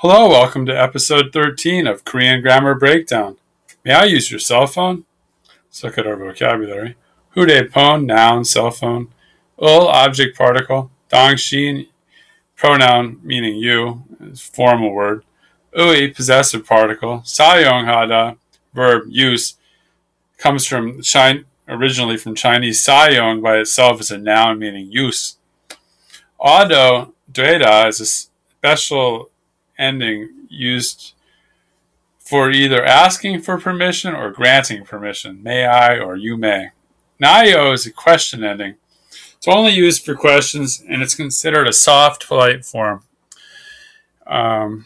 Hello, welcome to episode 13 of Korean Grammar Breakdown. May I use your cell phone? Let's look at our vocabulary. Pon, noun, cell phone. Ul, object particle. Dangshin, pronoun meaning you, formal word. Ui, possessive particle. Sayong hada, verb use, comes from originally from Chinese. Sayong by itself is a noun meaning use. Ado, dueda is a special ending used for either asking for permission or granting permission. May I or you may. Nayo is a question ending. It's only used for questions and it's considered a soft, polite form. So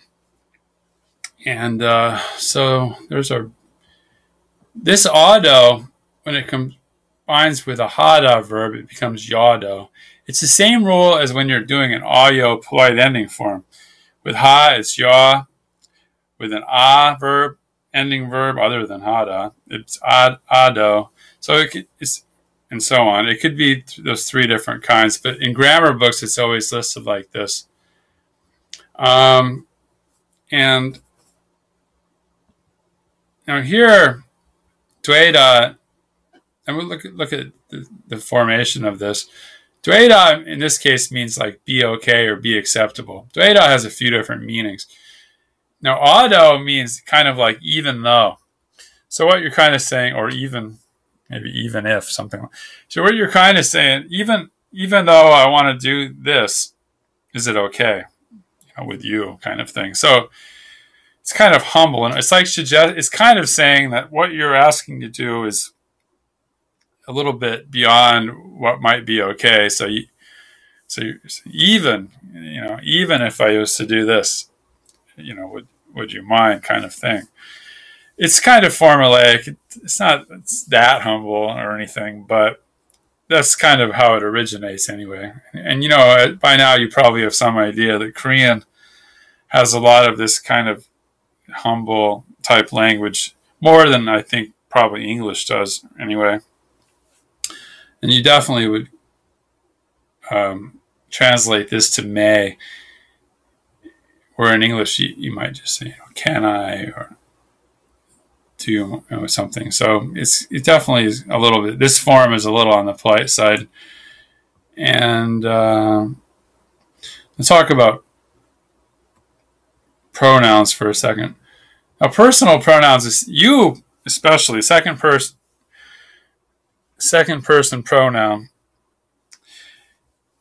there's this ado, when it combines with a hada verb, it becomes yado. It's the same rule as when you're doing an ayo polite ending form. With ha, it's ya. With an verb, ending verb other than hada, it's ado. So it's and so on. It could be those three different kinds, but in grammar books, it's always listed like this. And now here, dueda, and we'll look at the formation of this. Dueda in this case means like be okay or be acceptable. Dueda has a few different meanings. Now, ado means kind of like even though. So what you're kind of saying, or even, maybe even if, something like. So what you're kind of saying, even though I want to do this, is it okay? With you, kind of thing. So it's kind of humble, and it's like it's kind of saying that what you're asking to do is a little bit beyond what might be okay. So even if I used to do this, would you mind, kind of thing. It's kind of formulaic. It's that humble or anything, but that's kind of how it originates anyway. And by now you probably have some idea that Korean has a lot of this kind of humble type language, more than I think probably English does anyway. And you definitely would translate this to may, where in English you might just say, can I, or do you, something. So it definitely is a little bit, this form is a little on the polite side. And let's talk about pronouns for a second. Now, personal pronouns is you, especially second person pronoun.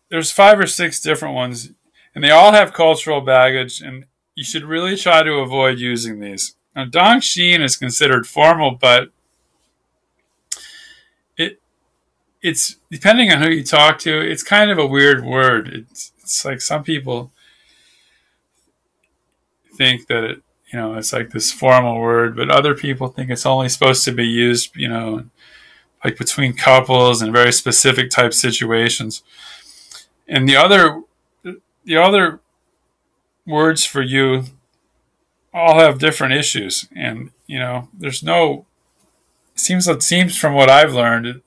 There's 5 or 6 different ones, and they all have cultural baggage, and you should really try to avoid using these. Now, dangshin is considered formal, but it's depending on who you talk to, it's kind of a weird word. It's like some people think that it's like this formal word, but other people think it's only supposed to be used, like between couples and very specific type situations. And the other words for you all have different issues, and there's no. It seems from what I've learned,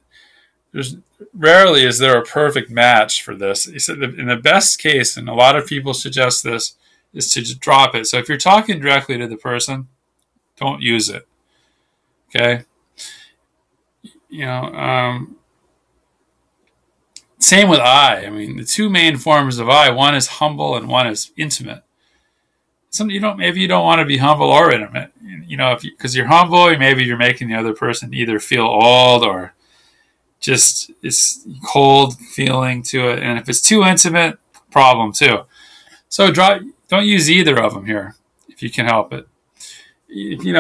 there's rarely is there a perfect match for this. He said in the best case, and a lot of people suggest this, is to just drop it. So if you're talking directly to the person, don't use it. Okay. Same with I. I mean, the two main forms of I, one is humble and one is intimate. Maybe you don't want to be humble or intimate. Because you're humble, maybe you're making the other person either feel old or just it's cold feeling to it. And if it's too intimate, problem too. So don't use either of them here if you can help it. If you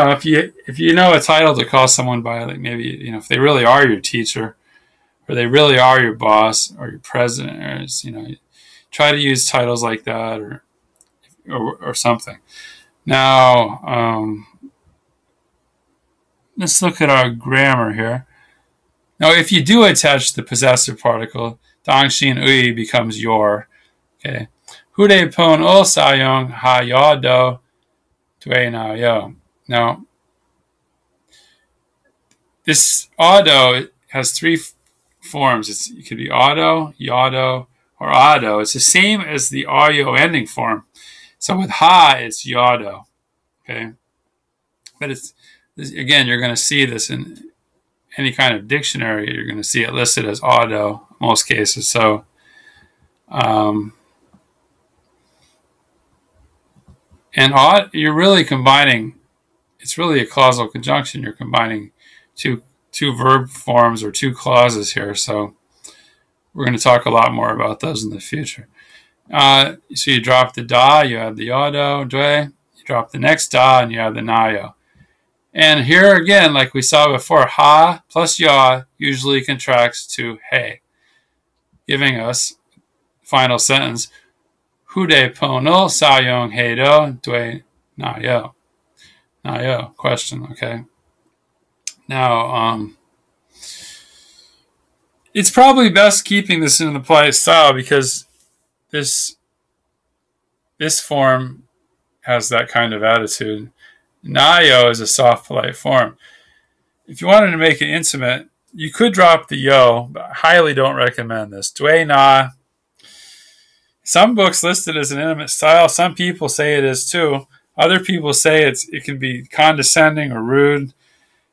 know a title to call someone by, like maybe if they really are your teacher, or they really are your boss or your president, or try to use titles like that or something. Now let's look at our grammar here. Now, if you do attach the possessive particle, dangshin ui becomes your. Okay. Pon ul sayong ha yado due na yo. Now, this ado has 3 forms. It could be ado, yado, or ado. It's the same as the ayo ending form. So with ha, it's yado. Okay, but it's again, you're going to see this in any kind of dictionary. You're going to see it listed as auto in most cases. So and you're really combining. It's really a causal conjunction. You're combining two verb forms or two clauses here. So we're going to talk a lot more about those in the future. So you drop the da, you have the auto, dwe. You drop the next da, and you have the nayo. And here again, like we saw before, ha plus ya usually contracts to he, giving us final sentence, hude pono sayong heido dwe nayo. Nayo, question, okay? Now, it's probably best keeping this in the polite style because this form has that kind of attitude. Nayo is a soft, polite form. If you wanted to make it intimate, you could drop the yo, but I highly don't recommend this. Dwe na. Some books list it as an intimate style. Some people say it is too. Other people say it can be condescending or rude,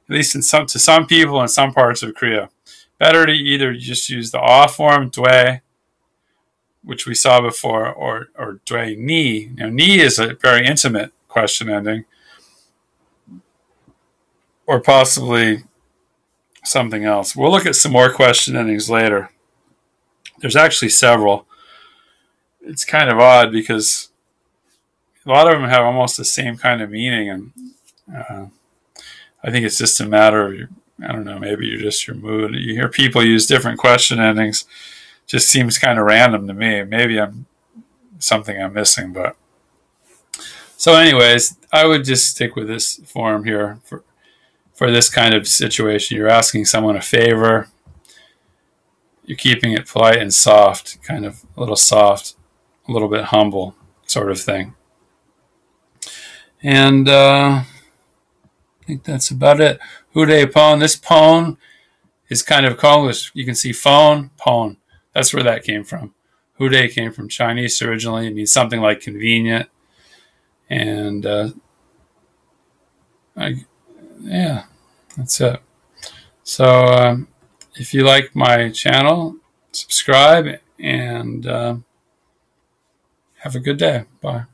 at least to some people in some parts of Korea. Better to either just use the ah form, dwe, which we saw before, or dwe ni. Now, ni is a very intimate question ending, or possibly something else. We'll look at some more question endings later. There's actually several. It's kind of odd because a lot of them have almost the same kind of meaning, and I think it's just a matter of, I don't know, maybe you're just your mood. You hear people use different question endings. Just seems kind of random to me. Maybe I'm missing, but so anyways, I would just stick with this form here for this kind of situation. You're asking someone a favor. You're keeping it polite and soft, kind of a little soft, a little bit humble sort of thing. And I think that's about it. Hude pon. This pon is kind of Konglish. You can see phone, pon. That's where that came from. Hude came from Chinese originally. It means something like convenient. And yeah, that's it. So if you like my channel, subscribe and have a good day. Bye.